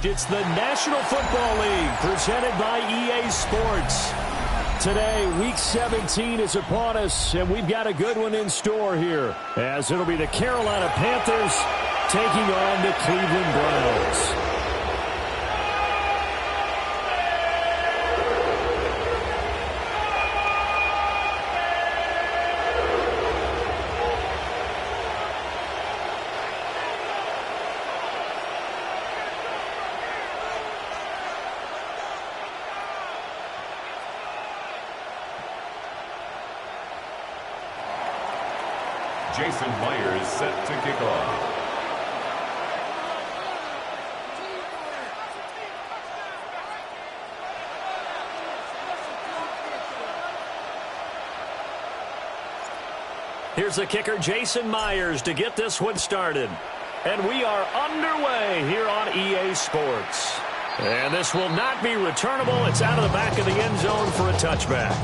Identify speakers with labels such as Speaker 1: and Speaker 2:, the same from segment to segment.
Speaker 1: It's the National Football League presented by EA Sports. Today, Week 17 is upon us, and we've got a good one in store here, as it'll be the Carolina Panthers taking on the Cleveland Browns.
Speaker 2: Jason Myers set to kick off.
Speaker 1: Here's the kicker, Jason Myers, to get this one started. And we are underway here on EA Sports. And this will not be returnable. It's out of the back of the end zone for a touchback.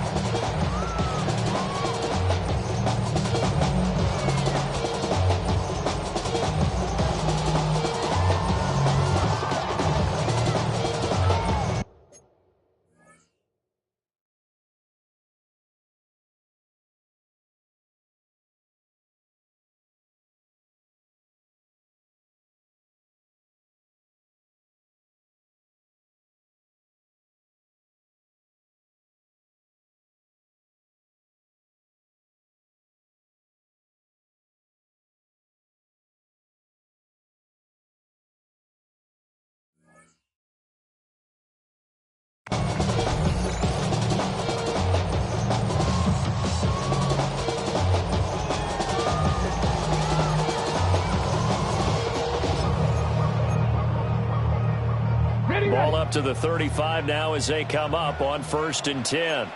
Speaker 1: Ball up to the 35 now as they come up on 1st and 10.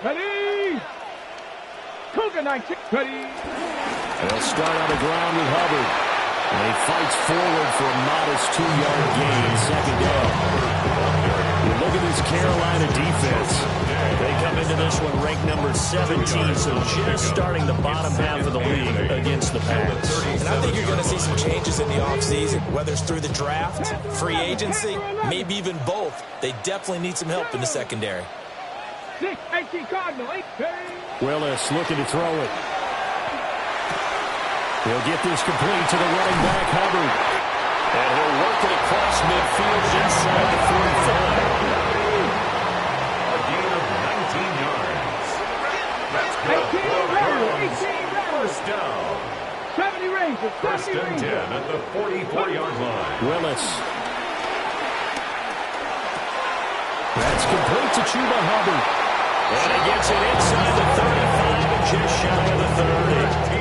Speaker 3: Ready? Cougar 19. Ready?
Speaker 1: They'll start on the ground with Hubbard. And he fights forward for a modest 2-yard gain, second down. You look at this Carolina defense. They come into this one ranked number 17, so just starting the bottom half of the league against the Pats.
Speaker 4: And I think you're going to see some changes in the offseason, whether it's through the draft, free agency, maybe even both. They definitely need some help in the secondary.
Speaker 3: 6-18 Cardinal.
Speaker 1: Willis looking to throw it. He'll get this complete to the running back, Hubbard. And he'll work it across midfield inside the 45.
Speaker 2: A gain of 19 yards. That's good.
Speaker 3: 18
Speaker 2: First down.
Speaker 3: 70 Rangers.
Speaker 2: First and 10 at the 44-yard line.
Speaker 1: Willis. That's complete to Chuba Hubbard. And he gets it inside the 35 and just shy of the 30.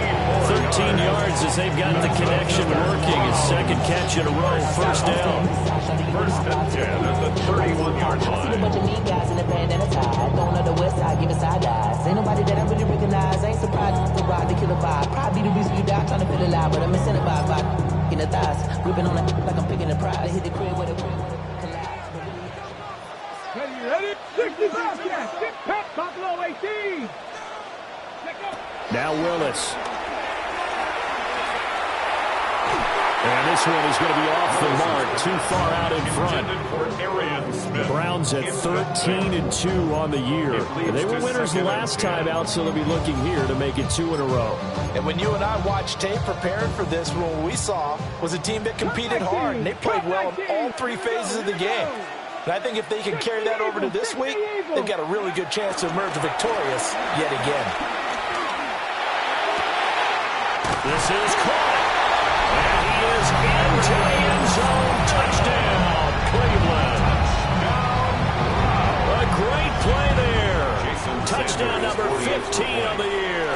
Speaker 1: 13 yards as they've got the connection working. His second catch in a row. First down.
Speaker 2: First and 10 at the 31-yard
Speaker 5: I see a
Speaker 2: line.
Speaker 5: bunch of mean guys in the band and a tie. Going on the west side, giving side eyes. Ain't nobody that I really recognize. Ain't surprised to ride the killer vibe. Probably the reason you die trying to feel alive. But I'm incentivized by in the thighs. Gripping on it like I'm picking a prize. Hit the crib with a collide.
Speaker 3: Ready? 65. Yes. Get Pep. Buffalo 18.
Speaker 1: Now Willis. And this one is going to be off the mark, too far out in front. The Browns at 13-2 on the year. They were winners the last time out, so they'll be looking here to make it 2 in a row.
Speaker 4: And when you and I watched tape preparing for this, what we saw was a team that competed hard, and they played well in all 3 phases of the game. And I think if they can carry that over to this week, they've got a really good chance to emerge victorious yet again.
Speaker 1: This is caught. And he is into the end zone. Touchdown, Cleveland. A great play there. Touchdown number 15 of the year.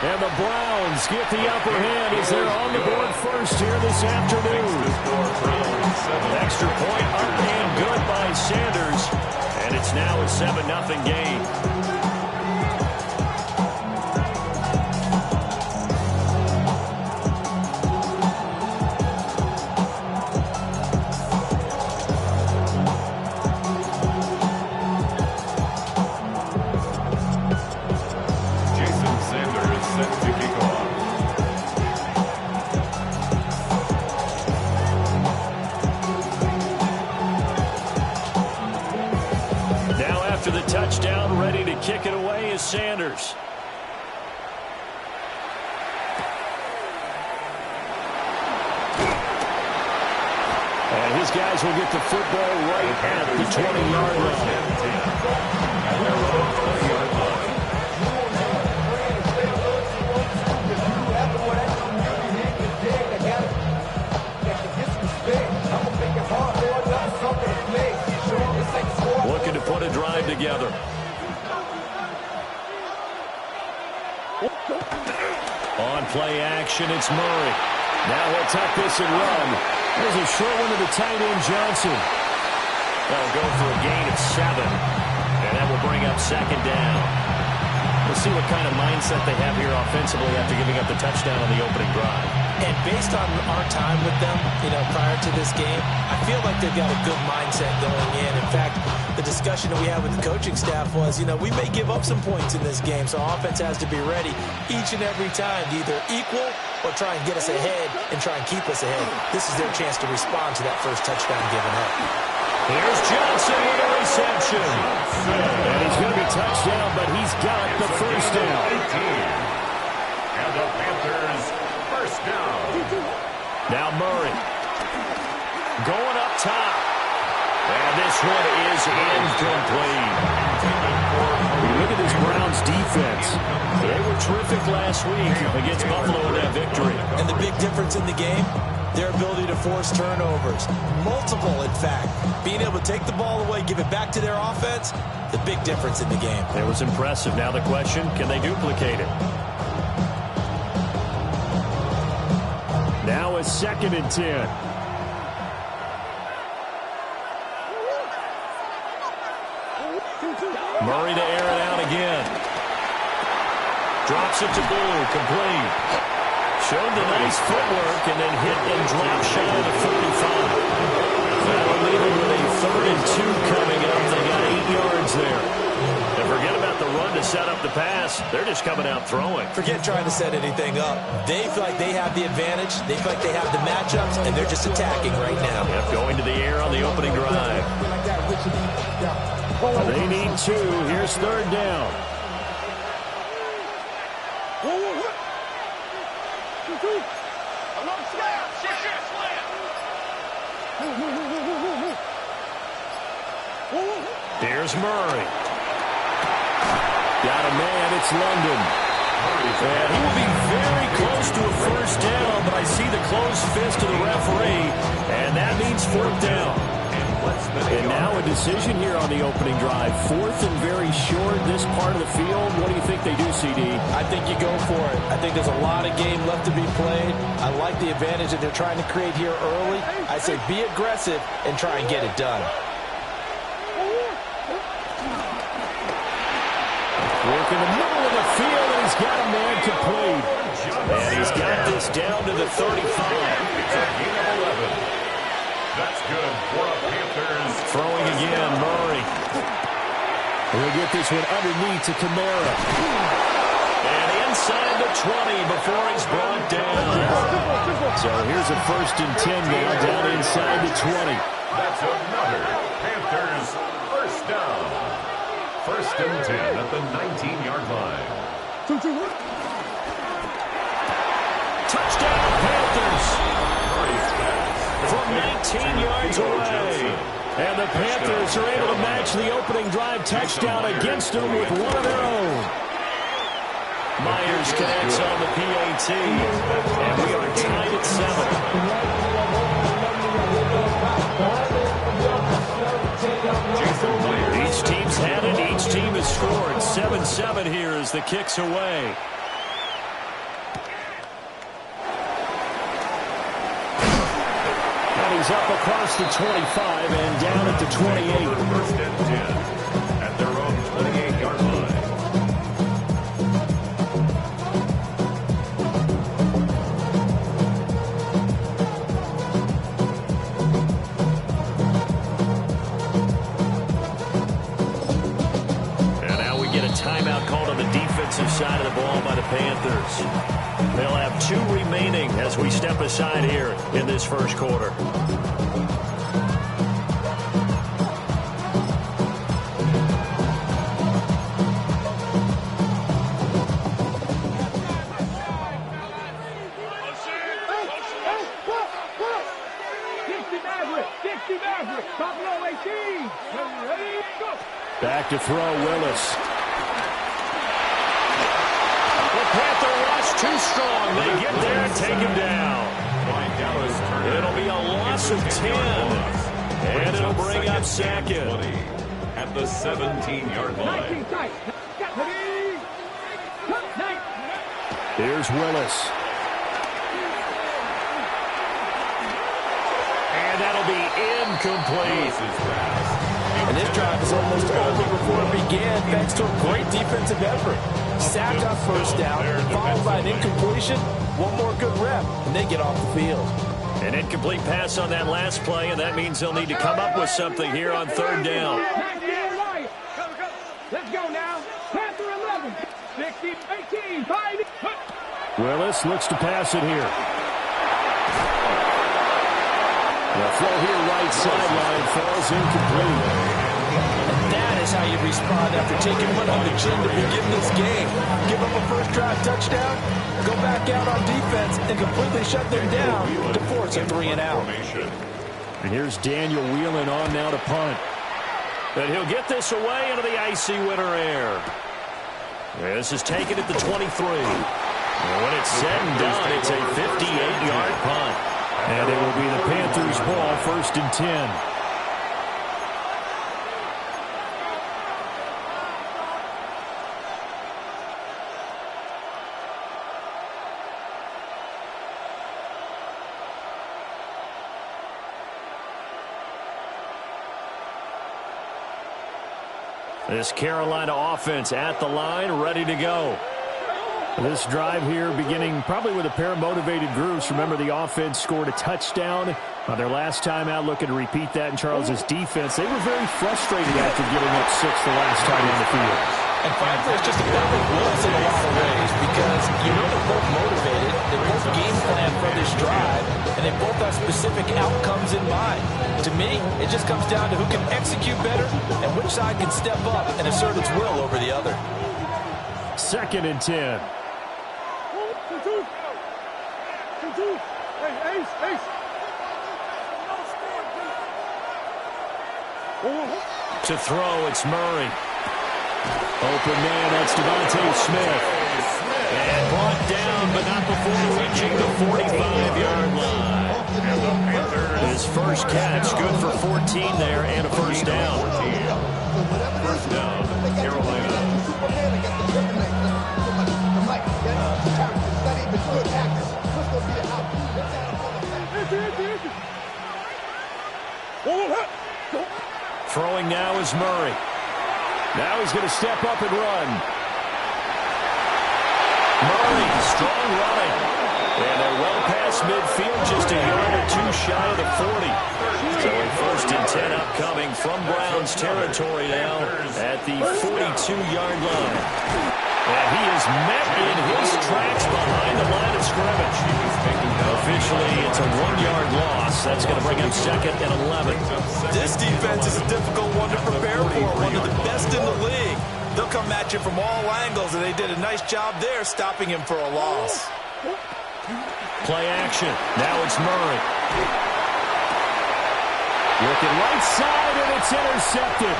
Speaker 1: And the Browns get the upper hand as they're on the board first here this afternoon. Extra point up and good by Sanders. And it's now a 7-0 game. after the touchdown. Ready to kick it away is Sanders. And his guys will get the football right at the 20-yard line. Looking to put a drive together. On play action, it's Murray. Now he'll tuck this and run. There's a short one to the tight end, Johnson. They'll go for a gain of 7. And that will bring up second down. We'll see what kind of mindset they have here offensively after giving up the touchdown on the opening drive.
Speaker 4: And based on our time with them, prior to this game, I feel like they've got a good mindset going in. In fact, the discussion that we had with the coaching staff was, we may give up some points in this game, so our offense has to be ready each and every time to either equal or try and get us ahead and try and keep us ahead. This is their chance to respond to that first touchdown given up.
Speaker 1: Here's Johnson with a reception. And he's going to be touchdown, but he's got the first down.
Speaker 2: And the Panthers first down.
Speaker 1: Now Murray going up top. And this one is incomplete. Look at this Browns defense. They were terrific last week against Buffalo in that victory.
Speaker 4: And the big difference in the game, their ability to force turnovers. Multiple, in fact. Being able to take the ball away, give it back to their offense, the big difference in the game.
Speaker 1: It was impressive. Now the question, can they duplicate it? Now a 2nd and 10. Murray to air it out again. Drops it to Blue, complete. Showed the nice footwork and then hit and drop shy of the 45. That'll leave him with a 3rd and 2 coming up. They got 8 yards there. And forget about the run to set up the pass. They're just coming out throwing.
Speaker 4: Forget trying to set anything up. They feel like they have the advantage. They feel like they have the matchups, and they're just attacking right now.
Speaker 1: Yep, going to the air on the opening drive. They need 2. Here's 3rd down. Here's Murray. Got a man, it's London. And he will be very close to a first down, but I see the closed fist of the referee, and that means 4th down. And now a decision here on the opening drive. 4th and very short, this part of the field. What do you think they do, CD?
Speaker 4: I think you go for it. I think there's a lot of game left to be played. I like the advantage that they're trying to create here early. I say be aggressive and try and get it done.
Speaker 1: Work in the middle of the field, and he's got a man complete. And he's got this down to the 35.
Speaker 2: It's a gain of 11. That's good for the Panthers.
Speaker 1: Throwing again, Murray. He'll get this one underneath to Kamara. And inside the 20 before he's brought down. So here's a 1st and 10 now, down inside the 20.
Speaker 2: That's another Panthers first down. 1st and 10 at the 19-yard line.
Speaker 1: Touchdown, Panthers. From 19 yards away. And the Panthers are able to match the opening drive touchdown against them with one of their own. Myers connects on the PAT. And we are tied at 7. Each team's had it. Each team has scored. 7-7 here as the kick's away. He's up across the 25 and down at the 28.
Speaker 2: 1st and 10 at their own 28-yard line.
Speaker 1: And now we get a timeout called on the defensive side of the ball by the Panthers. They'll have 2 remaining as we step aside here in this first quarter. Back to throw, Willis. The Panther rush too strong. They get there and take him down. It'll be a loss of 10. And it'll bring up second.
Speaker 2: At the 17-yard line.
Speaker 1: Here's Willis. And that'll be incomplete.
Speaker 4: And this drive is almost over before it began, thanks to a great defensive effort. Sack on first down, followed by an incompletion. One more good rep, and they get off the field.
Speaker 1: An incomplete pass on that last play, and that means they'll need to come up with something here on third down.
Speaker 3: Let's go now. Panther 11. 16, 18, 5.
Speaker 1: Willis looks to pass it here. The throw here right sideline falls incomplete.
Speaker 4: And that is how you respond after taking one on the chin to begin this game. Give up a first drive touchdown, go back out on defense, and completely shut them down to force a 3-and-out.
Speaker 1: And here's Daniel Whelan on now to punt. But he'll get this away into the icy winter air. This is taken at the 23. And when it's said and done, it's a 58-yard punt. And it will be the Panthers' ball, 1st and 10. This Carolina offense at the line, ready to go. This drive here beginning probably with a pair of motivated groups. Remember, the offense scored a touchdown on their last time out, looking to repeat that in Charles's defense. They were very frustrated after giving up 6 the last time on the field.
Speaker 4: And frankly, it's just a battle of wills in a lot of ways because you know they're both motivated, they both game plan for this drive, and they both have specific outcomes in mind. To me, it just comes down to who can execute better and which side can step up and assert its will over the other.
Speaker 1: 2nd and 10. To throw, it's Murray. Open man, that's Devontae Smith. And brought down, but not before reaching the 45-yard line. His first catch, good for 14 there, and a first down.
Speaker 2: First down, Carolina.
Speaker 1: Throwing now is Murray. Now he's going to step up and run. Murray, strong running. And they're well past midfield, just a yard or two shy of the 40. So a 1st and 10 upcoming from Browns territory now at the 42-yard line. And he is met in his tracks behind the line of scrimmage. Officially, it's a 1-yard loss. That's going to bring up 2nd and 11.
Speaker 4: This defense is a difficult one to prepare for, one of the best in the league. They'll come at you from all angles, and they did a nice job there stopping him for a loss.
Speaker 1: Play action. Now it's Murray. Looking right side, and it's intercepted.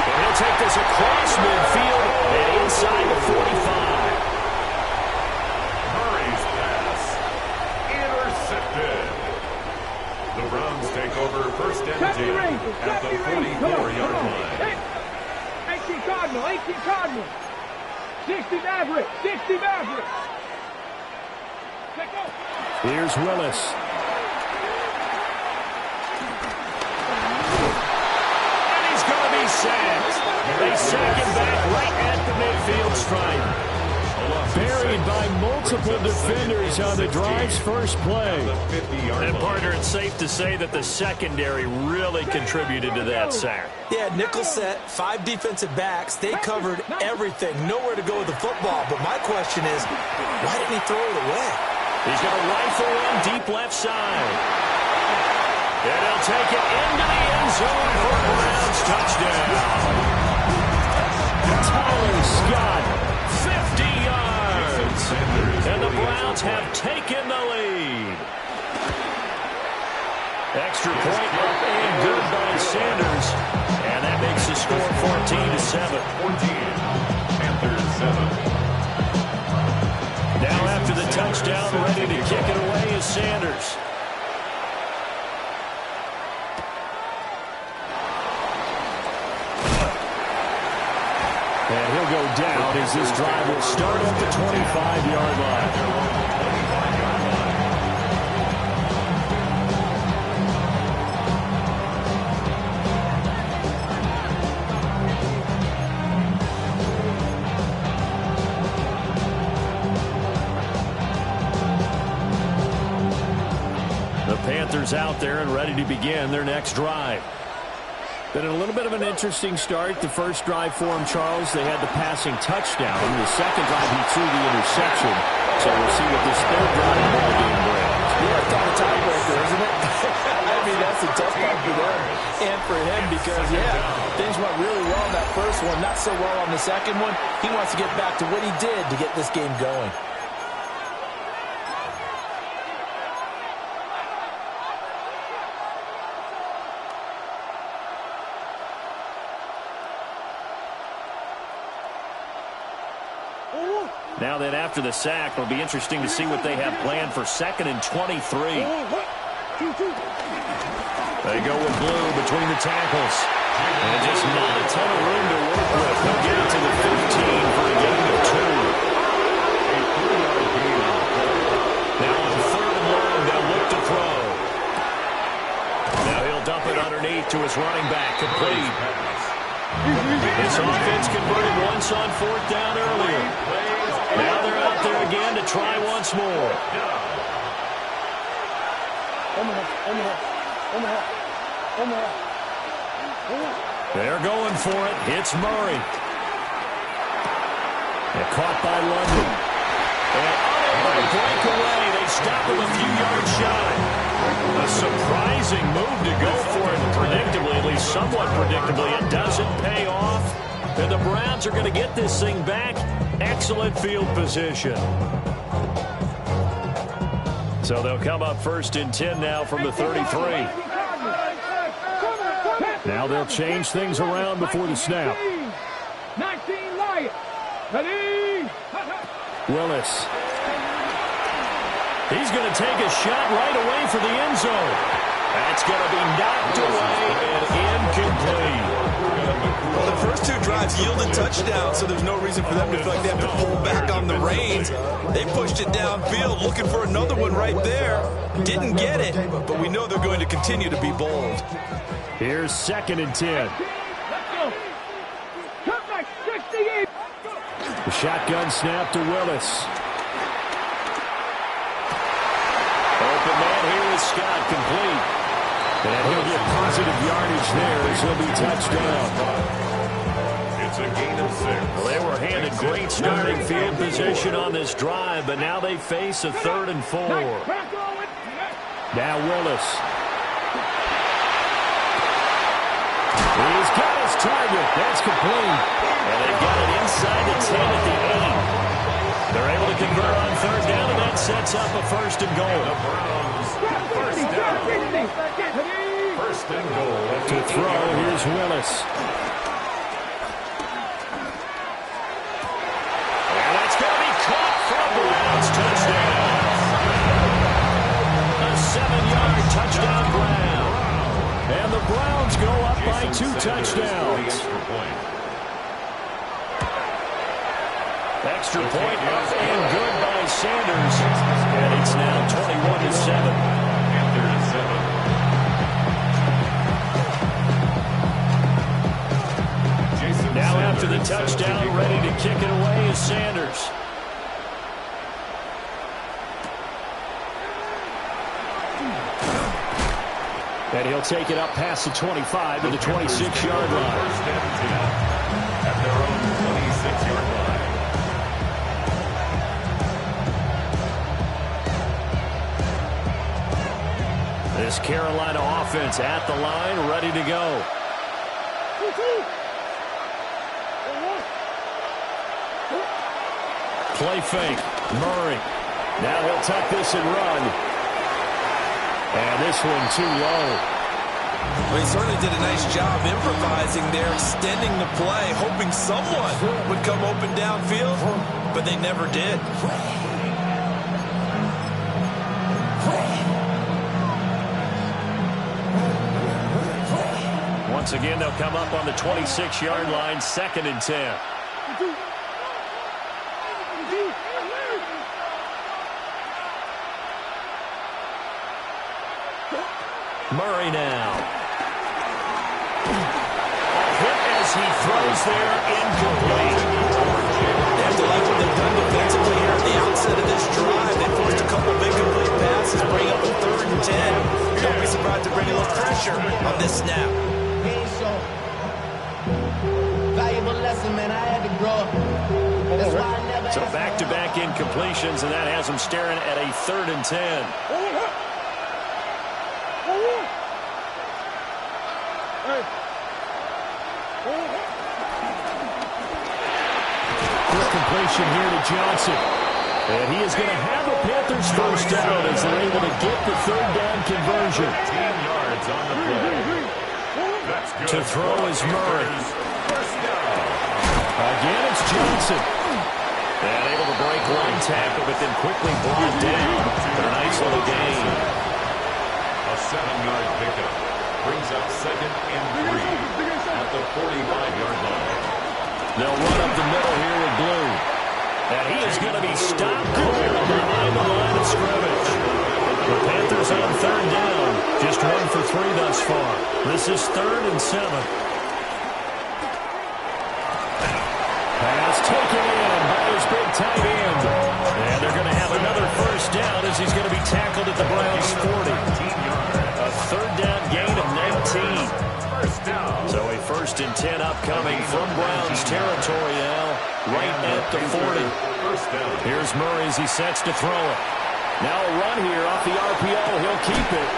Speaker 1: And he'll take this across midfield and inside the 45.
Speaker 2: Murray's pass intercepted. The Browns take over 1st and 10 at the 44-yard line.
Speaker 3: 18 Cardinal, 18 Cardinal. 60 Maverick, 60 Maverick.
Speaker 1: Here's Willis. And he's going to be sacked. They sack him back right at the midfield stripe. Buried by multiple defenders on the drive's first play. And, partner, it's safe to say that the secondary really contributed to that sack.
Speaker 4: Yeah, nickel set, 5 defensive backs. They covered everything. Nowhere to go with the football. But my question is, why didn't he throw it away?
Speaker 1: He's going to rifle one deep left side. And he'll take it into the end zone for a Browns touchdown. Tyler Scott, 50 yards. And the Browns have taken the lead. Extra point up and good by Sanders. And he'll go down as this drive will start at the 25-yard line. The Panthers out there and ready to begin their next drive. Been a little bit of an interesting start. The first drive for him, Charles, they had the passing touchdown. The second drive, he threw the interception. So we'll see what this third drive ball game brings.
Speaker 4: Yeah, it's not a tiebreaker, isn't it? I mean, that's a tough one for them and for him because, things went really well in that first one, not so well on the second one. He wants to get back to what he did to get this game going.
Speaker 1: Now then, after the sack, it'll be interesting to see what they have planned for 2nd and 23. They go with Blue between the tackles. And just not a ton of room to work with. They'll get it to the 15 for a gain of 2. Now on 3rd and long, they'll look to throw. Now he'll dump it underneath to his running back, complete. This offense converted once on 4th down earlier. Now they're out there again to try once more. They're going for it. It's Murray. And caught by London. And unable to break away. They stop him a few yards shy. A surprising move to go for it. Predictably, at least somewhat predictably, it doesn't pay off. And the Browns are going to get this thing back. Excellent field position. So they'll come up 1st and 10 now from the 33. Now they'll change things around before the snap.
Speaker 3: 19 Lions. Ready?
Speaker 1: Willis. He's going to take a shot right away for the end zone. That's going to be knocked away and incomplete.
Speaker 6: Well, the first 2 drives yielded touchdowns, so there's no reason for them to feel like they have to pull back on the reins. They pushed it downfield, looking for another one right there. Didn't get it, but we know they're going to continue to be bold.
Speaker 1: Here's 2nd and 10. The shotgun snap to Willis. Open man here is Scott, complete. And he'll get positive yardage there as he'll be touched down.
Speaker 2: It's a gain of 6.
Speaker 1: Well, they were handed great starting field position on this drive, but now they face a 3rd and 4. Now Willis. He's got his target. That's complete. And they've got it inside the 10 at the 8. They're able to convert on 3rd down, and that sets up a 1st and goal.
Speaker 2: The Browns, 1st down. 1st and goal.
Speaker 1: To throw, here's Willis. And that's going to be caught from the Browns. Touchdown. A 7-yard touchdown Brown. And the Browns go up by 2 touchdowns. Extra point up and good by Sanders. And it's now 21-7. Now after the touchdown, ready to kick it away is Sanders. And he'll take it up past the 25 to the 26-yard line.
Speaker 2: At their own 26-yard line.
Speaker 1: This Carolina offense at the line, ready to go. Play fake. Murray. Now he'll tuck this and run. And this one too low.
Speaker 6: Well, he certainly did a nice job improvising there, extending the play, hoping someone would come open downfield, but they never did.
Speaker 1: Once again, they'll come up on the 26-yard line, 2nd and 10. Murray now. Hit as he throws there, incomplete.
Speaker 6: They have to like what they've done defensively here at the outset of this drive. They forced a couple big complete passes, bring up a 3rd and 10. Don't be surprised to bring a little pressure on this snap.
Speaker 5: Valuable lesson, man. I had to grow up. That's why I never.
Speaker 1: So back-to-back incompletions, and that has him staring at a 3rd and 10. Quick completion here to Johnson. And he is going to have a Panthers first down as they're able to get the 3rd down conversion.
Speaker 2: 10 yards on the play. That's good.
Speaker 1: To throw is Murray.
Speaker 2: First down.
Speaker 1: Again, it's Johnson. And able to break one tackle, but then quickly brought down for a nice little gain.
Speaker 2: A 7-yard pickup brings up 2nd and 3 at the 45-yard line.
Speaker 1: They'll run up the middle here with Blue. And he is going to be stopped clear behind the line of scrimmage. The Panthers on 3rd down. Just 1 for 3 thus far. This is 3rd and 7. Pass taken in by his big tight end. And they're going to have another first down as he's going to be tackled at the Browns 40. A 3rd down gain of 19. So a 1st and 10 upcoming from Browns territory now, right at the 40. Here's Murray as he sets to throw it. Now a run here off the RPO. He'll keep it.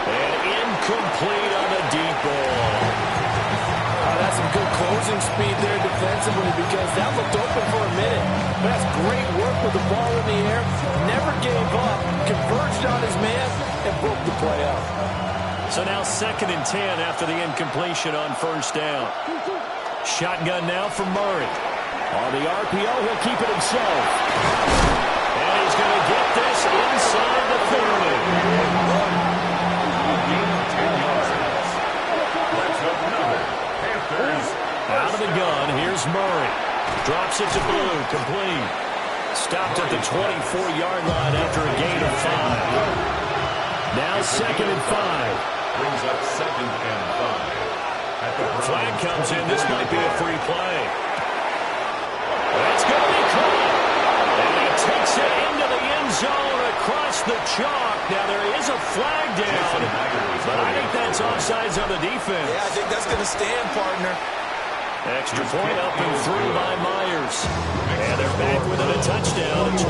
Speaker 1: And incomplete on the deep ball.
Speaker 4: That's some good closing speed there defensively because that looked open for a minute. That's great work with the ball in the air. Never gave up. Converged on his man and broke the play out.
Speaker 1: So now 2nd and 10 after the incompletion on first down. Shotgun now from Murray. On the RPO, he'll keep it himself. And he's going to get this inside the 30. Out of the gun, here's Murray. Drops it to Blue, complete. Stopped at the 24-yard line after a gain of 5. Now 2nd and 5.
Speaker 2: Brings up 2nd and 5.
Speaker 1: Flag comes in. This might be a free play. That's going to be caught. And he takes it into the end zone across the chalk. Now there is a flag down, but I think that's offsides on the defense.
Speaker 6: Yeah, I think that's going to stand, partner.
Speaker 1: Extra point up and through by Myers. And they're back within a touchdown at 21-14.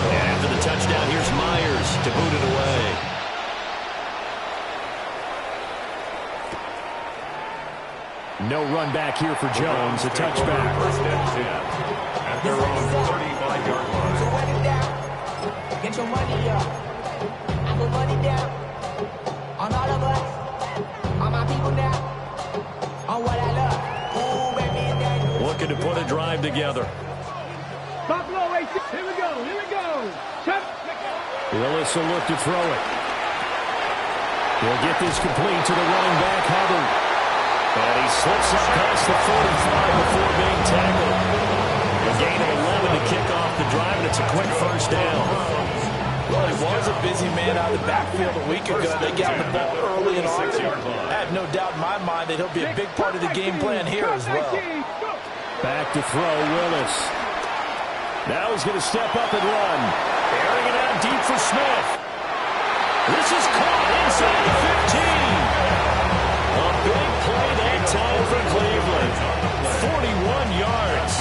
Speaker 1: And after the touchdown, here's Myers to boot it away. No run back here for Jones. A touchback.
Speaker 2: 1st and 10 at their own 35-yard line.
Speaker 5: So run it down. Get your money up. I put money down. On all of us. On my people now. On what I love. Ooh, baby,
Speaker 1: Looking to put a drive together.
Speaker 3: Buffalo 86. Here we go. Here we go.
Speaker 1: Willis will look to throw it. He'll get this complete to the running back, Hubbard. And he slips up past the 45 before being tackled. A gain of 11 to kick off the drive, and it's a quick first down.
Speaker 4: Well, he was a busy man out of the backfield a week ago. They got the ball early and often. I have no doubt in my mind that he'll be a big part of the game plan here as well.
Speaker 1: Back to throw, Willis. Now he's going to step up and run. Airing it out deep for Smith. This is caught inside the 15. A big play that time for Cleveland. 41 yards.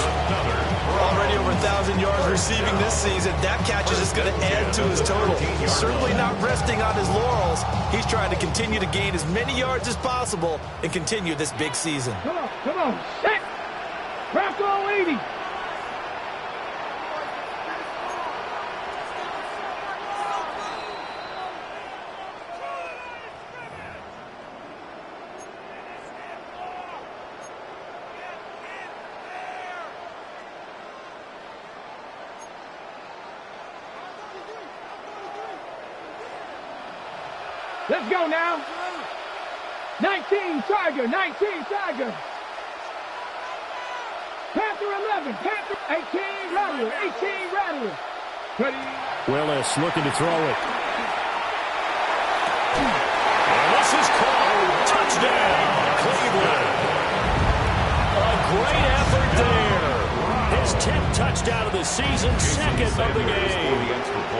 Speaker 6: Already over 1,000 yards receiving this season. That catch is just going to add to his total. He's certainly not resting on his laurels. He's trying to continue to gain as many yards as possible and continue this big season.
Speaker 3: Come on, come on. Set. Rocco 80. Let's go now. 19 Tiger, 19 Tiger. Panther 11, Panther 18 Rattler, 18 Rattler.
Speaker 1: Willis looking to throw it. And this is called touchdown, Cleveland. A great effort there. His 10th touchdown of the season, second of the game.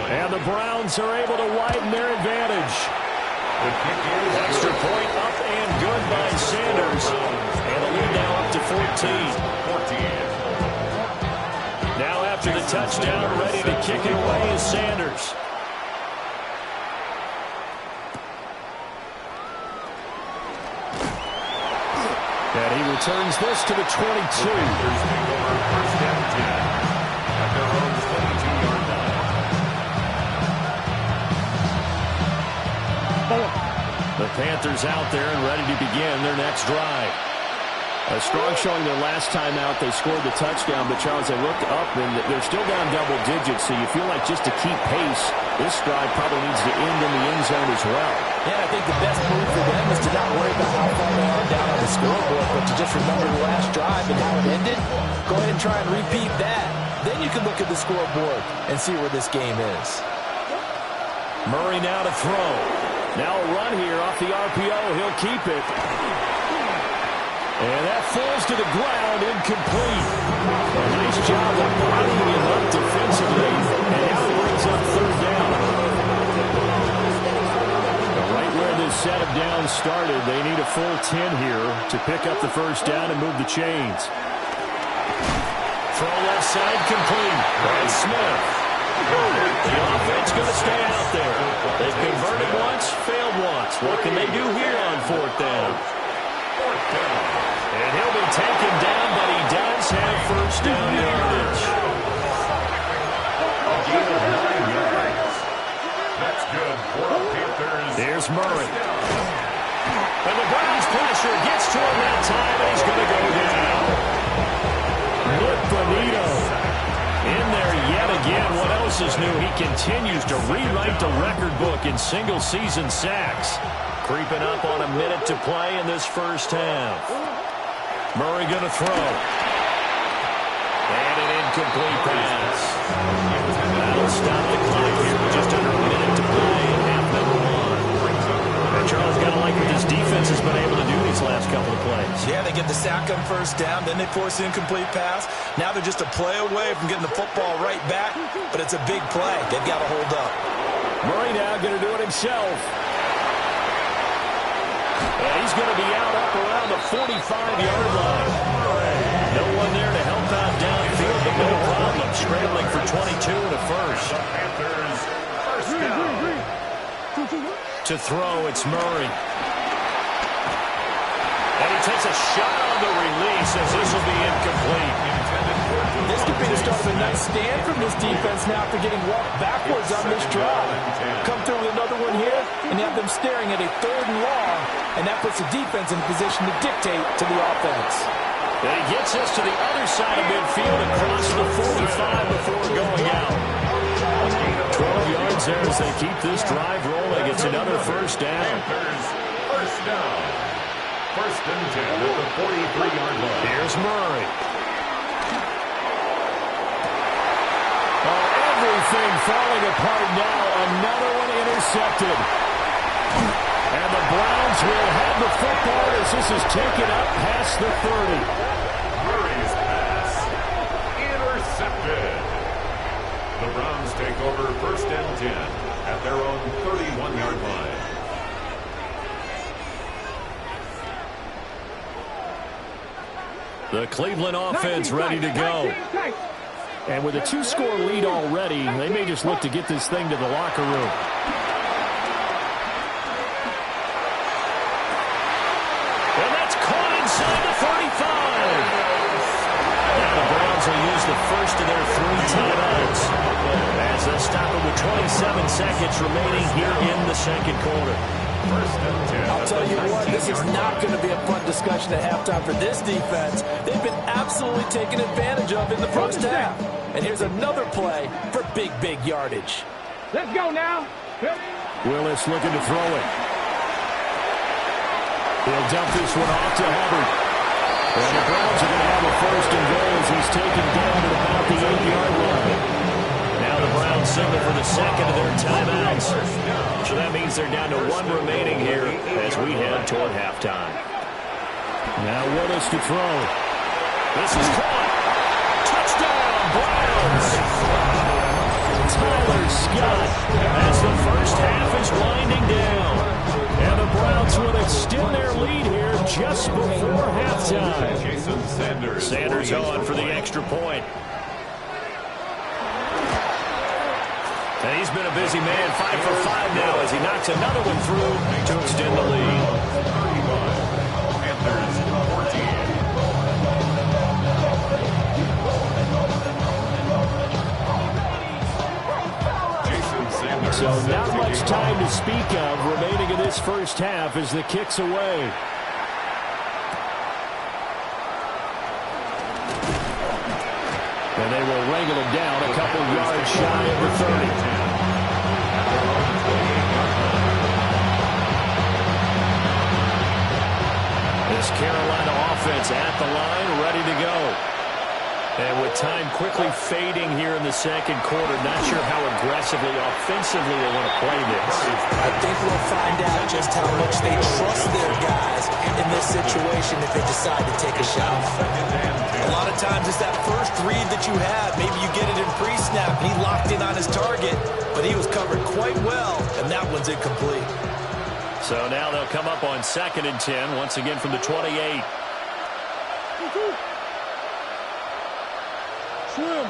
Speaker 1: And the Browns are able to widen their advantage. Extra point up and good by Sanders. And the lead now up to 14. Now after the touchdown, ready to kick it away is Sanders. And he returns this to the 22.
Speaker 2: First and 10 at their own 22-yard line.
Speaker 1: The Panthers out there and ready to begin their next drive. A strong showing their last time out. They scored the touchdown, but Charles, they looked up and they're still down double digits, so you feel like just to keep pace, this drive probably needs to end in the end zone as well.
Speaker 4: Yeah, I think the best move for them is to not worry about how far they are down on the scoreboard, but to just remember the last drive and how it ended. Go ahead and try and repeat that. Then you can look at the scoreboard and see where this game is.
Speaker 1: Murray now to throw. Now a run here off the RPO. He'll keep it. And that falls to the ground, incomplete. A nice job of bodying him up defensively. And now it brings up third down. Right where this set of downs started, they need a full 10 here to pick up the first down and move the chains. Throw left side complete. Brad Smith. The offense going to stay out there. They've converted once, failed once. What can they do here on fourth down? And he'll be taken down, but he does have first down yardage.
Speaker 2: That's good for the Panthers.
Speaker 1: Here's Murray. And the Browns pressure gets to him that time, and he's going to go down. Nick Bonito in there yet again. What else is new? He continues to rewrite the record book in single-season sacks. Creeping up on a minute to play in this first half. Murray going to throw. And an incomplete pass. That'll stop the clock here with just under a minute to play in half number one. And Charles got to like what this defense has been able to do these last couple of plays.
Speaker 4: Yeah, they get the sack on first down, then they force the incomplete pass. Now they're just a play away from getting the football right back, but it's a big play. They've got to hold up.
Speaker 1: Murray now going to do it himself. And he's going to be out up around the 45-yard line. No one there to help out downfield, but no problem. Scrambling for 22 and a first.
Speaker 2: Panthers first down.
Speaker 1: To throw, it's Murray. And he takes a shot on the release as this will be incomplete.
Speaker 4: This could be the start of a nice stand from this defense now after getting walked backwards on this drive. Come through with another one here, and you have them staring at a third and long, and that puts the defense in a position to dictate to the offense.
Speaker 1: And he gets us to the other side of midfield and crosses the 45 before going out. 12 yards there as they keep this drive rolling. It's another first down.
Speaker 2: Panthers first down. First and 10 at the 43-yard line.
Speaker 1: Here's Murray. Oh, everything falling apart now. Another one intercepted. And the Browns will have the football as this is taken up past the 30.
Speaker 2: Murray's pass intercepted. The Browns take over first and 10 at their own 31-yard line.
Speaker 1: The Cleveland offense ready to go. And with a 2-score lead already, they may just look to get this thing to the locker room. And that's caught inside the 35. Now the Browns will use the first of their 3 timeouts as they'll stop it with 27 seconds remaining here in the second quarter.
Speaker 2: First and 10.
Speaker 4: I'll tell you what, this is not going to be a fun discussion at halftime for this defense. They've been absolutely taken advantage of in the first half. And here's another play for big, big yardage.
Speaker 3: Let's go now.
Speaker 1: Willis looking to throw it. He'll dump this one off to Hubbard. And the Browns are going to have a first and goal as he's taken down at about the 8-yard line. Now the Browns signal for the second of their timeouts. So that means they're down to one remaining here as we head toward halftime. Now Willis to throw. This is caught. Touchdown, Browns. Tyler Scott as the first half is winding down. And the Browns will extend their lead here just before halftime.
Speaker 2: Jason Sanders.
Speaker 1: Sanders on for the extra point. And he's been a busy man, 5 for 5 now as he knocks another one through to extend the lead.
Speaker 2: 35. Panthers 14.
Speaker 1: So not much time to speak of remaining in this first half as the kick's away. And they will wrangle him down a couple yards shy of the 30. This Carolina offense at the line, ready to go. And with time quickly fading here in the second quarter, not sure how aggressively, offensively they want to play this.
Speaker 4: I think we'll find out just how much they trust their guys in this situation if they decide to take a shot. A lot of times it's that first read that you have. Maybe you get it in pre-snap. He locked in on his target, but he was covered quite well, and that one's incomplete.
Speaker 1: So now they'll come up on 2nd and 10, once again from the 28.
Speaker 3: Swim.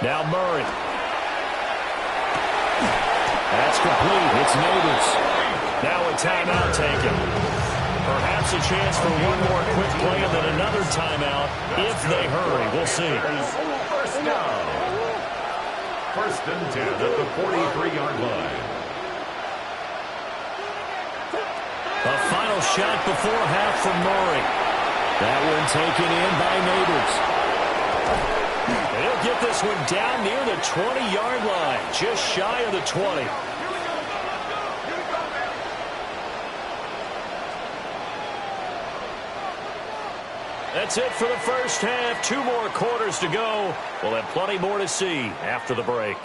Speaker 1: Now Murray. That's complete. It's Neighbors. Now a timeout taken. Perhaps a chance for one more quick play and then another timeout if they hurry. We'll see.
Speaker 2: First down. 1st and 10 at the 43-yard line.
Speaker 1: A final shot before half from Murray. That one taken in by Neighbors. He'll get this one down near the 20-yard line, just shy of the 20. That's it for the first half. 2 more quarters to go. We'll have plenty more to see after the break.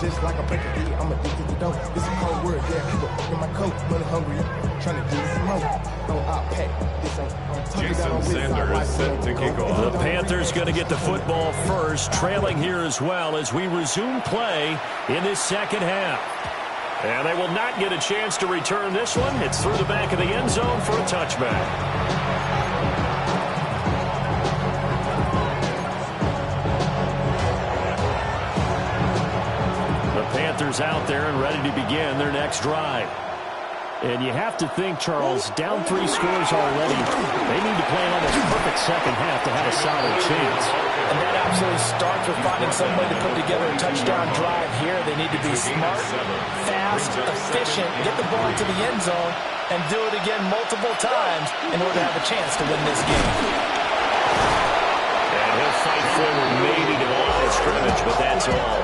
Speaker 7: Just like a break of beat, I'm addicted to dope. This is a cold word, yeah, people in my coat, money hungry, trying to get some more. No, I'll pack. This ain't
Speaker 2: Jason Sanders set to kick off.
Speaker 1: The Panthers going to get the football first, trailing here as well as we resume play in this second half. And they will not get a chance to return this one. It's through the back of the end zone for a touchback. Panthers out there and ready to begin their next drive. And you have to think, Charles, down 3 scores already. They need to play an almost perfect second half to have a solid chance.
Speaker 4: And that absolutely starts with finding some way to put together a touchdown drive here. They need to be smart, fast, efficient, get the ball into the end zone, and do it again multiple times in order to have a chance to win this game.
Speaker 1: And he'll fight forward maybe to the line of scrimmage, but that's all.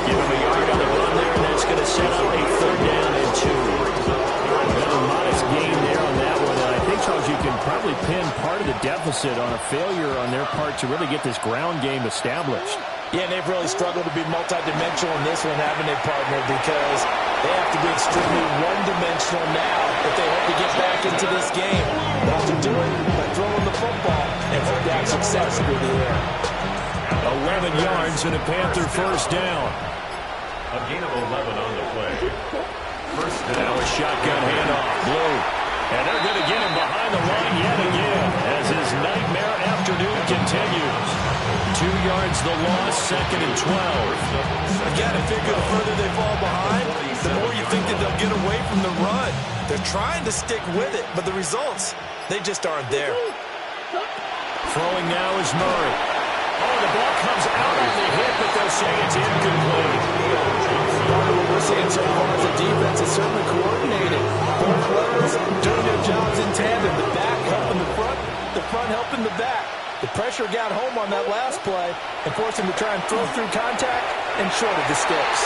Speaker 1: Give him a yard on the run there, and that's going to set up a 3rd down and 2. Another modest gain there on that one. And I think, Charles, you can probably pin part of the deficit on a failure on their part to really get this ground game established.
Speaker 4: Yeah, and they've really struggled to be multidimensional in this one, haven't they, partner? Because they have to be extremely one-dimensional now if they hope to get back into this game. They'll have to do it by throwing the football and hope to have success through the air.
Speaker 1: 11 yards and a Panther first down.
Speaker 2: A gain of 11 on the play. First down.
Speaker 1: Now a shotgun handoff. Blue. And they're going to get him behind the line yet again as his nightmare afternoon continues. 2 yards the loss, 2nd and 12.
Speaker 4: Again, I figure the further they fall behind, the more you think that they'll get away from the run. They're trying to stick with it, but the results, they just aren't there.
Speaker 1: Throwing now is Murray. Oh, the ball comes out on the hit, but they'll say it's incomplete.
Speaker 4: What we're seeing so far is the defense is certainly coordinated. Both players doing their jobs in tandem. The back helping the front helping the back. The pressure got home on that last play and forced him to try and throw through contact and short of the sticks.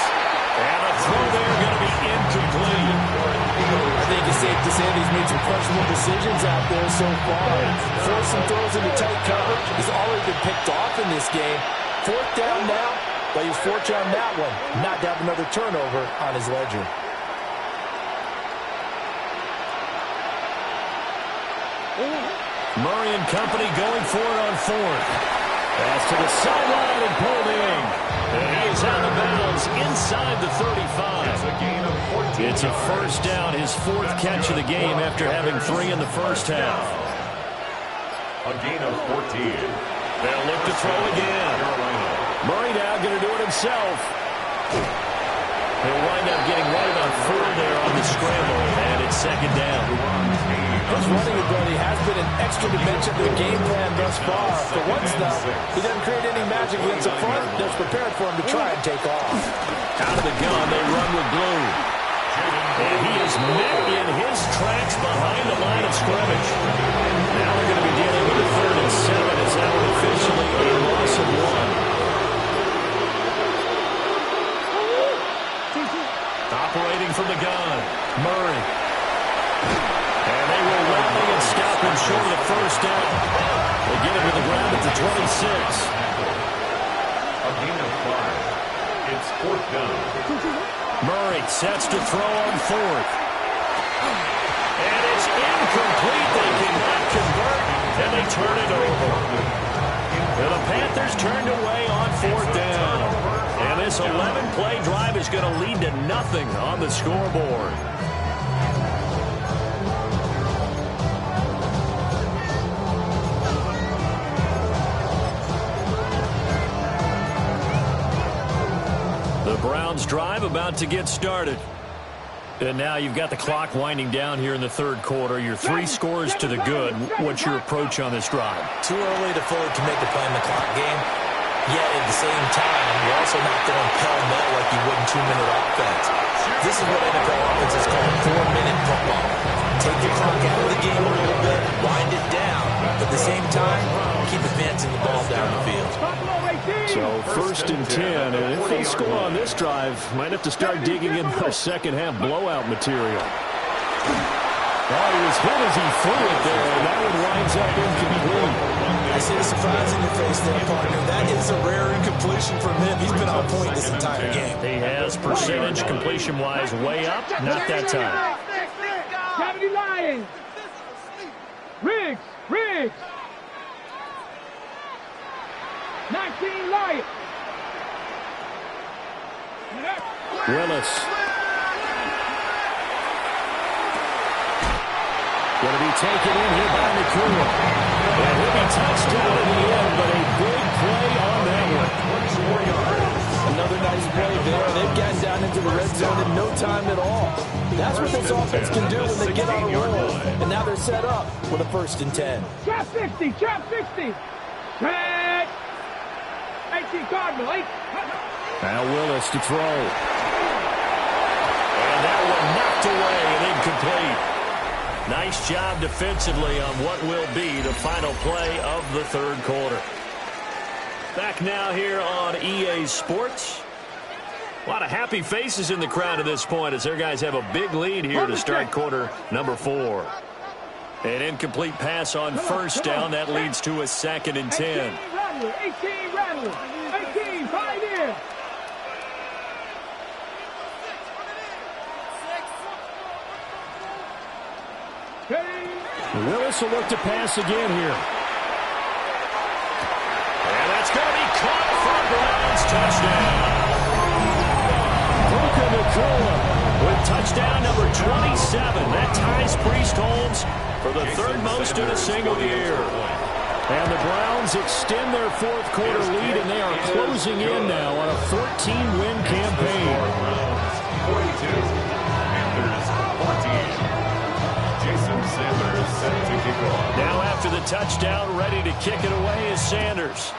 Speaker 1: And a throw there going to be incomplete.
Speaker 4: I think it's safe to say that he's made some questionable decisions out there so far. Forced some throws into tight coverage. He's already been picked off in this game. 4th down now, but he's fortunate on that one. Not to have another turnover on his ledger.
Speaker 1: Murray and company going for it on 4th. Pass to the sideline and pulled in. And he is out of bounds inside the 35. It's a first down, his 4th catch of the game after having 3 in the first half.
Speaker 2: A gain of 14.
Speaker 1: They'll look to throw again. Murray now going to do it himself. He'll wind up getting right about 4 there on the scramble, and it's 2nd down.
Speaker 4: His running ability has been an extra dimension to the game plan thus far. For once, though, he doesn't create any magic against the front. They're prepared for him to try and take off.
Speaker 1: Out of the gun, they run with Blue. And he is met in his tracks behind the line of scrimmage. Now they're going to be dealing with a 3rd and 7 as that will officially a loss of 1. Operating from the gun, Murray. And they will rally and stop him short of the first down. They get him to the ground at the 26.
Speaker 2: A gain of 5. It's 4th down.
Speaker 1: Murray sets to throw on 4th. And it's incomplete. They cannot convert, and they turn it over. And the Panthers turned away on 4th down. And this 11-play drive is going to lead to nothing on the scoreboard. The Browns drive about to get started. And now you've got the clock winding down here in the 3rd quarter. Your 3 scores to the good. What's your approach on this drive?
Speaker 4: Too early to fully commit to playing the clock game. Yet at the same time, you're also not throwing pell-mell like you would in 2-minute offense. This is what NFL offenses call 4-minute football. Take the clock out of the game a little bit, wind it down, but at the same time, keep advancing the ball down the field.
Speaker 1: So 1st and 10, and if they score on this drive, might have to start digging in their second-half blowout material. Oh, he was hit as he threw it there, and that one winds up incomplete.
Speaker 4: I see the surprise in your face there, partner. That is a rare incompletion from him. He's been on point this entire game.
Speaker 1: He has percentage completion-wise way up, not that time.
Speaker 3: 70 Lions. Riggs. 19 Lions.
Speaker 1: Willis. Going to be taken in here by Nakua. And he'll be touched down in the end, but a big play on that one.
Speaker 4: Another nice play there. They've gotten down into the red zone in no time at all. That's what this offense can do when they get on a roll. And now they're set up with a 1st and 10.
Speaker 3: Trap 60. Trap. 18 Cardinal. 8.
Speaker 1: Now Willis to throw. And that one knocked away and incomplete. Nice job defensively on what will be the final play of the 3rd quarter. Back now here on EA Sports. A lot of happy faces in the crowd at this point as their guys have a big lead here to start quarter number 4. An incomplete pass on 1st down. That leads to a 2nd and 10.
Speaker 3: 18 Rattler. 18 Pioneer.
Speaker 1: Willis will look to pass again here. And that's going to be caught for Browns touchdown. Puka Nacua with touchdown number 27. That ties Priest Holmes for the 3rd most in a single year. And the Browns extend their 4th quarter lead, and they are closing in now on a 14-win campaign.
Speaker 2: 42. Panthers 14. Jason Sanders set to kick off.
Speaker 1: Now after the touchdown, ready to kick it away is Sanders.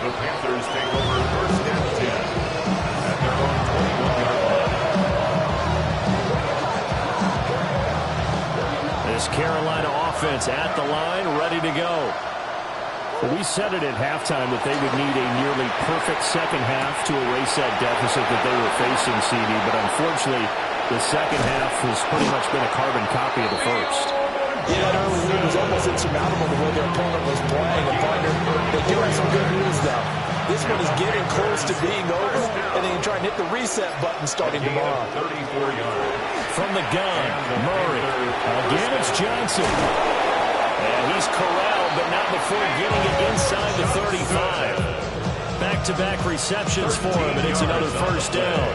Speaker 2: The Panthers take over 1st and 10 at their own 21-yard line.
Speaker 1: offense at the line, ready to go. Well, we said it at halftime that they would need a nearly perfect second half to erase that deficit that they were facing, CD. But unfortunately, the second half has pretty much been a carbon copy of the first.
Speaker 4: Yeah, that early lead was almost insurmountable the way their opponent was playing. And partner, they do have some good news, though. This one is getting close to being over, and they can try and hit the reset button starting tomorrow.
Speaker 2: 34 yards.
Speaker 1: From the gun, Murray. Again, it's Johnson. And he's corralled, but not before getting it inside the 35. Back-to-back receptions for him, and it's another first down.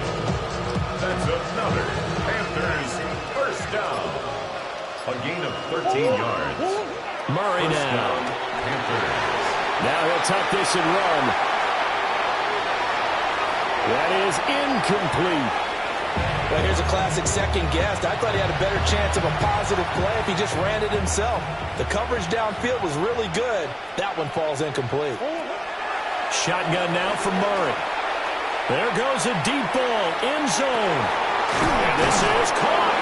Speaker 2: That's another Panthers first down. A gain of 13 yards.
Speaker 1: Murray
Speaker 2: First
Speaker 1: now.
Speaker 2: down, Panthers.
Speaker 1: Now he'll tuck this and run. That is incomplete.
Speaker 4: Well, here's a classic second guess. I thought he had a better chance of a positive play if he just ran it himself. The coverage downfield was really good. That one falls incomplete.
Speaker 1: Shotgun now from Murray. There goes a deep ball, end zone. And this is caught.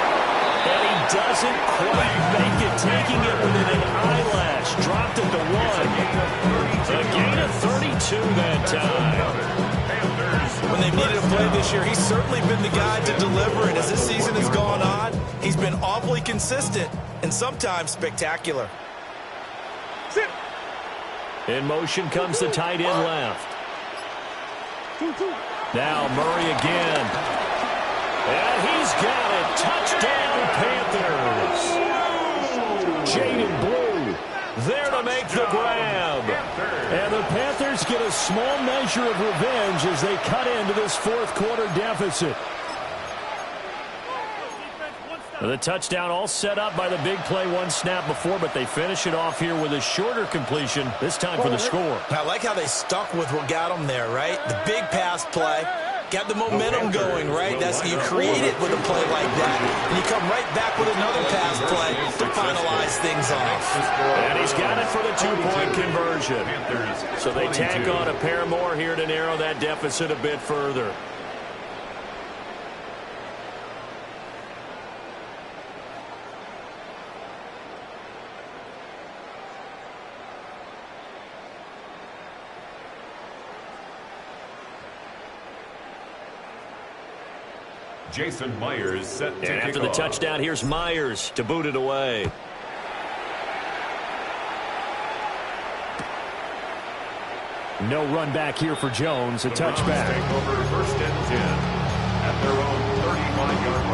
Speaker 1: And he doesn't quite make it, taking it within an eyelash. Dropped it to 1. A gain of 32 that time.
Speaker 6: When they've needed a play this year, he's certainly been the guy to deliver. And as this season has gone on, he's been awfully consistent and sometimes spectacular.
Speaker 1: In motion comes the tight end left. Now Murray again. And he's got it. Touchdown, Panthers. Jaden Blue there to make the grab. And the Panthers get a small measure of revenge as they cut into this fourth quarter deficit. The touchdown all set up by the big play one snap before, but they finish it off here with a shorter completion, this time for the score.
Speaker 6: I like how they stuck with what got them there, right? The big pass play. Got the momentum going, right? That's you create it with a play like that, and you come right back with another pass play to finalize things off.
Speaker 1: And he's got it for the two-point conversion. So they tack on a pair more here to narrow that deficit a bit further.
Speaker 2: Jason Myers set to
Speaker 1: And after
Speaker 2: kick
Speaker 1: the
Speaker 2: off.
Speaker 1: touchdown, here's Myers to boot it away. No run back here for Jones. A touchback.
Speaker 2: Take over first and 10 at their own 35-yard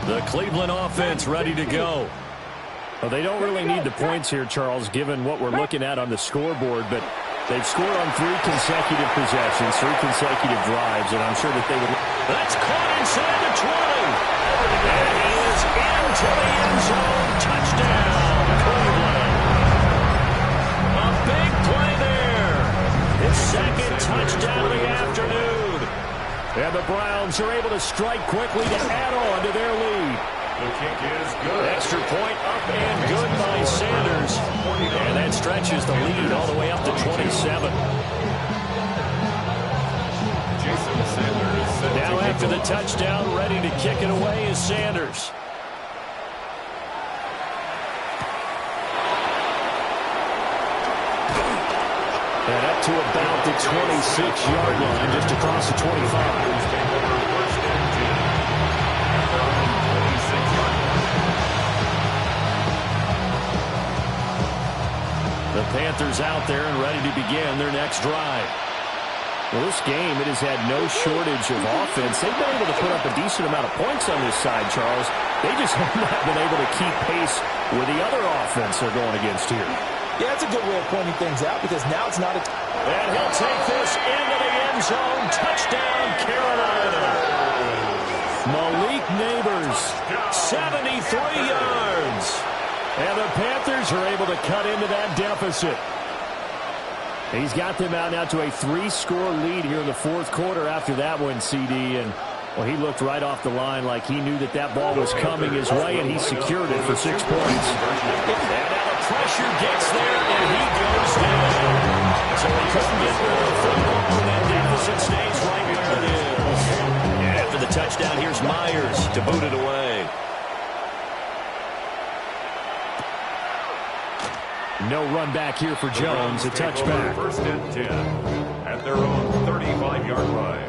Speaker 2: line.
Speaker 1: The Cleveland offense ready to go. Well, they don't really need the points here, Charles, given what we're looking at on the scoreboard, but they've scored on 3 consecutive possessions, 3 consecutive drives, and I'm sure that they would... That's caught inside the 20. And he is into the end zone. Touchdown, Cleveland. A big play there. His second touchdown of the afternoon. And the Browns are able to strike quickly to add on to their lead.
Speaker 2: The kick is good.
Speaker 1: Extra point up and good by Sanders. And that stretches the lead all the way up to 27.
Speaker 2: Jason Sanders set
Speaker 1: Now
Speaker 2: to
Speaker 1: after
Speaker 2: kick
Speaker 1: the
Speaker 2: off.
Speaker 1: touchdown, ready to kick it away is Sanders. And up to about the 26-yard line, just across the 25. The Panthers out there and ready to begin their next drive. Well, this game, it has had no shortage of offense. They've been able to put up a decent amount of points on this side, Charles. They just have not been able to keep pace with the other offense they're going against here.
Speaker 4: Yeah, that's a good way of pointing things out because now it's not a...
Speaker 1: And he'll take this into the end zone. Touchdown, Carolina. Malik Neighbors, 73 yards. And the Panthers are able to cut into that deficit. He's got them out now to a 3-score lead here in the fourth quarter after that one, CD. And, well, he looked right off the line like he knew that that ball was coming his way, and he secured it for 6 points. And now the pressure gets there, and he goes down. So he couldn't get rid of the football, and that deficit stays right where it is. to boot it away. No run back here for Jones. A touchback.
Speaker 2: First and 10 at their own 35-yard line.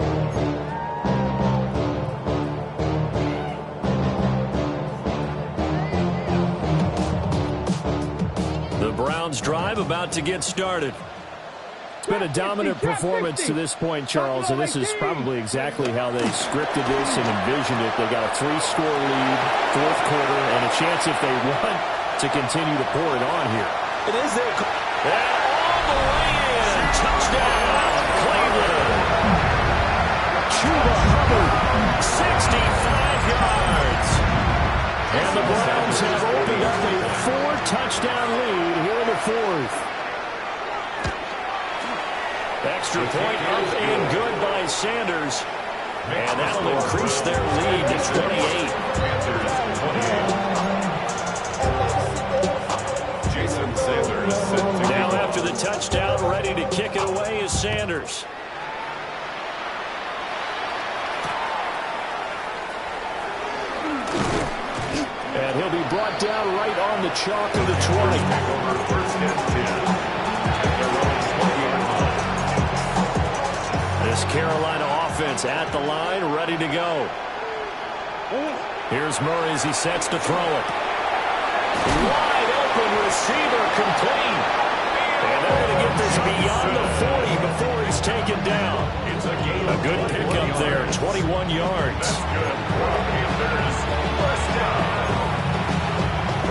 Speaker 1: The Browns drive about to get started. It's been a dominant performance to this point, Charles, and this is probably exactly how they scripted this and envisioned it. They got a 3-score lead, fourth quarter, and a chance if they want to continue to pour it on here.
Speaker 4: It is there.
Speaker 1: And all the way in. Touchdown, Cleveland. Chuba Hubbard, 65 yards. And the Browns have opened up a 4-touchdown lead here in the fourth. Extra point up and good by Sanders. And that'll increase their lead to 28.
Speaker 2: Jason Sanders set to
Speaker 1: Now after the touchdown, ready to kick it away is Sanders. And he'll be brought down right on the chalk of the 20.
Speaker 2: First and 10 at their own 20-yard line.
Speaker 1: This Carolina offense at the line, ready to go. Here's Murray as he sets to throw it. Wide open receiver, complete. And they're going to get this beyond the 40 before he's taken down.
Speaker 2: It's a game.
Speaker 1: A good pickup there, 21 yards.
Speaker 2: That's good. Panthers first down.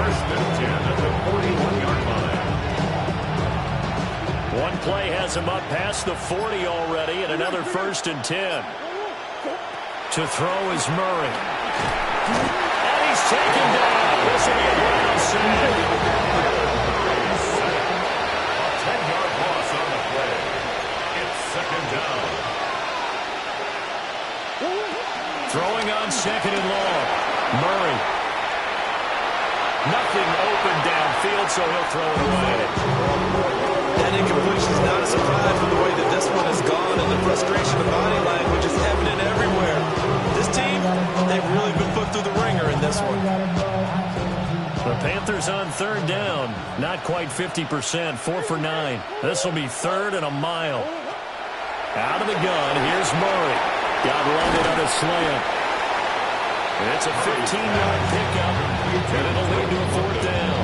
Speaker 2: First and 10 at the 41-yard line.
Speaker 1: One play has him up past the 40 already, and another first and 10. To throw is Murray. And he's taken down. This will be a Browns sack.
Speaker 2: A 10-yard loss on the play. It's second down.
Speaker 1: Throwing on second and long. Murray. Nothing open downfield, so he'll throw it away.
Speaker 6: That incompletion is not a surprise with the way that this one has gone, and the frustration of body language is evident everywhere. This team, they've really been put through the ringer in this one.
Speaker 1: The Panthers on third down. Not quite 50%, 4 for 9. This will be third and a mile. Out of the gun, here's Murray. Got landed on a slant. And it's a 15-yard pickup, and it'll lead to a fourth down.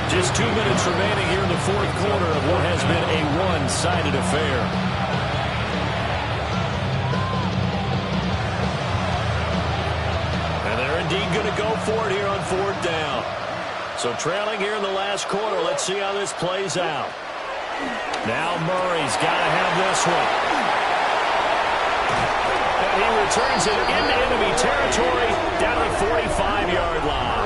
Speaker 1: Just 2 minutes remaining here in the fourth quarter of what has been a one-sided affair. And they're indeed going to go for it here on fourth down. So trailing here in the last quarter, let's see how this plays out. Now Murray's got to have this one. And he returns it into enemy territory down the 45-yard line.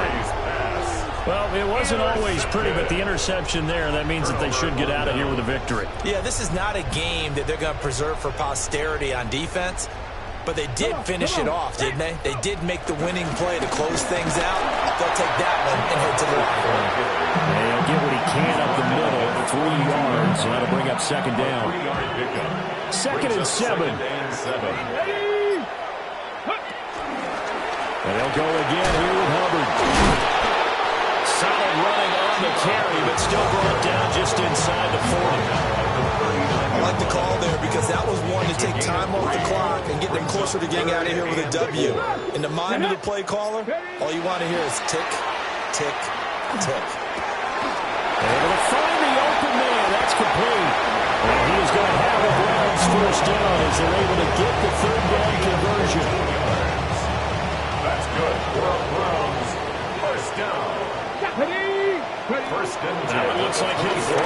Speaker 1: Well, it wasn't always pretty, but the interception there, that means that they should get out of here with a victory.
Speaker 4: Yeah, this is not a game that they're going to preserve for posterity on defense, but they did finish it off, didn't they? They did make the winning play to close things out. They'll take that one and head to the locker room.
Speaker 1: And he'll get what he can up the middle, 3 yards, and that'll bring up second down. Second and 7. And they'll go again here with Hubbard. Solid running on the carry, but still brought down just inside the 40.
Speaker 6: I like the call there because that was one to take time off the clock and get them closer to getting out of here with a W. In the mind of the play caller, all you want to hear is tick, tick, tick.
Speaker 1: Able to find the open man. That's complete. And he is going to have the Browns first down as they're able to get the third down conversion.
Speaker 2: That's good. Browns first down. First and 10.
Speaker 1: Now it looks like he'll throw